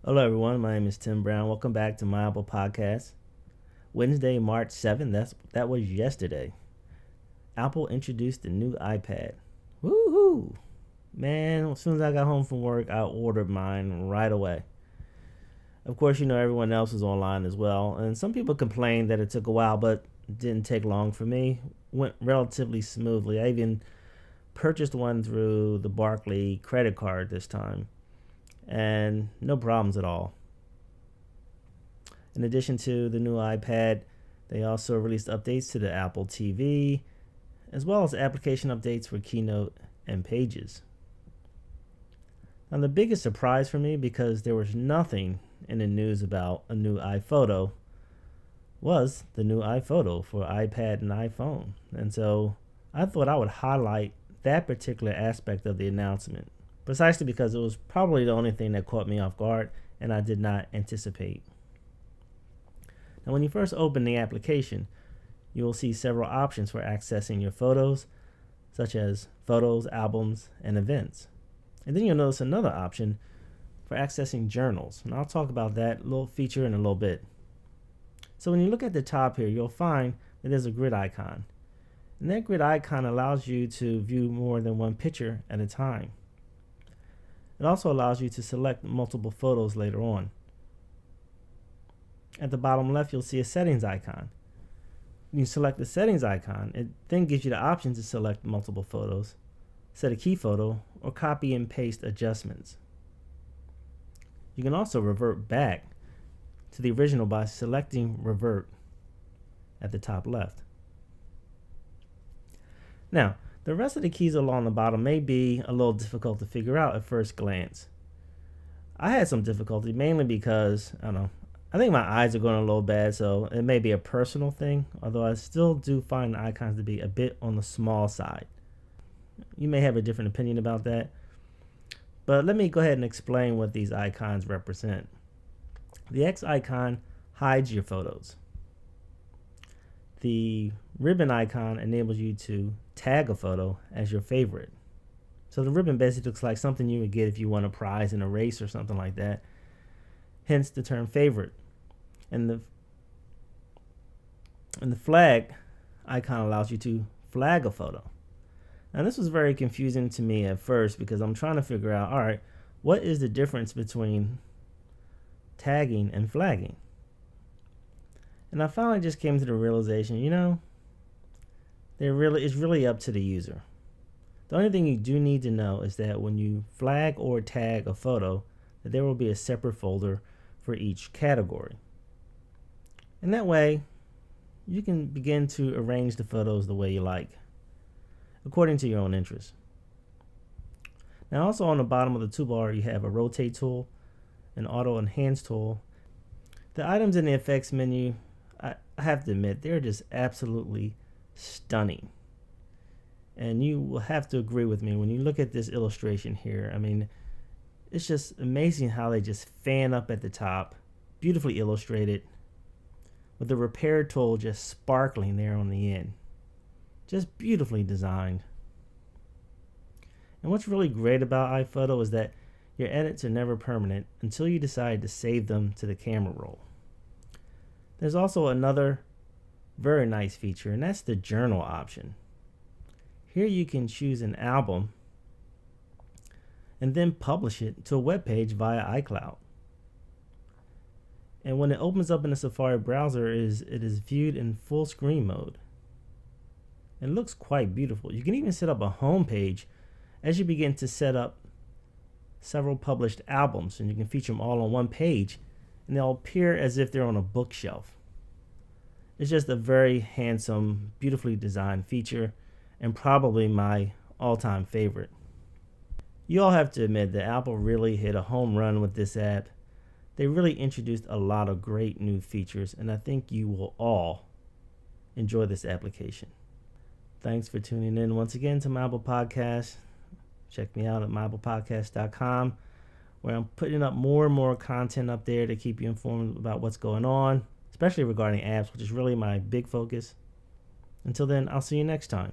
Hello, everyone. My name is Tim Brown. Welcome back to my Apple Podcast. Wednesday, March 7th. That was yesterday. Apple introduced the new iPad. Woohoo! Man, as soon as I got home from work, I ordered mine right away. Of course, everyone else was online as well, and some people complained that it took a while, but it didn't take long for me. Went relatively smoothly. I even purchased one through the Barclays credit card this time, and no problems at all. In addition to the new iPad, they also released updates to the Apple TV, as well as application updates for Keynote and Pages. Now, the biggest surprise for me, because there was nothing in the news about a new iPhoto, was the new iPhoto for iPad and iPhone. And so I thought I would highlight that particular aspect of the announcement, precisely because it was probably the only thing that caught me off guard and I did not anticipate. Now, when you first open the application, you will see several options for accessing your photos, such as photos, albums, and events. And then you'll notice another option for accessing journals, and I'll talk about that little feature in a little bit. So when you look at the top here, you'll find that there's a grid icon. And that grid icon allows you to view more than one picture at a time. It also allows you to select multiple photos later on. At the bottom left, you'll see a settings icon. When you select the settings icon, it then gives you the option to select multiple photos, set a key photo, or copy and paste adjustments. You can also revert back to the original by selecting Revert at the top left. Now, the rest of the keys along the bottom may be a little difficult to figure out at first glance. I had some difficulty, mainly because, I think my eyes are going a little bad, so it may be a personal thing, although I still do find the icons to be a bit on the small side. You may have a different opinion about that, but let me go ahead and explain what these icons represent. The X icon hides your photos. The ribbon icon enables you to tag a photo as your favorite. So the ribbon basically looks like something you would get if you won a prize in a race or something like that, hence the term favorite. And the flag icon allows you to flag a photo. Now, this was very confusing to me at first because I'm trying to figure out, all right, what is the difference between tagging and flagging? And I finally just came to the realization, it's really up to the user. The only thing you do need to know is that when you flag or tag a photo, that there will be a separate folder for each category. And that way, you can begin to arrange the photos the way you like, according to your own interests. Now, also on the bottom of the toolbar, you have a rotate tool, an auto enhance tool. The items in the effects menu, I have to admit, they're just absolutely stunning. And you will have to agree with me when you look at this illustration here. I mean, it's just amazing how they just fan up at the top, beautifully illustrated, with the repair tool just sparkling there on the end. Just beautifully designed. And what's really great about iPhoto is that your edits are never permanent until you decide to save them to the camera roll. There's also another very nice feature, and that's the journal option. Here you can choose an album and then publish it to a web page via iCloud. And when it opens up in the Safari browser, it is viewed in full screen mode. It looks quite beautiful. You can even set up a home page as you begin to set up several published albums, and you can feature them all on one page, and they'll appear as if they're on a bookshelf. It's just a very handsome, beautifully designed feature, and probably my all-time favorite. You all have to admit that Apple really hit a home run with this app. They really introduced a lot of great new features, and I think you will all enjoy this application. Thanks for tuning in once again to my Apple Podcast. Check me out at myapplepodcast.com, where I'm putting up more and more content up there to keep you informed about what's going on, especially regarding apps, which is really my big focus. Until then, I'll see you next time.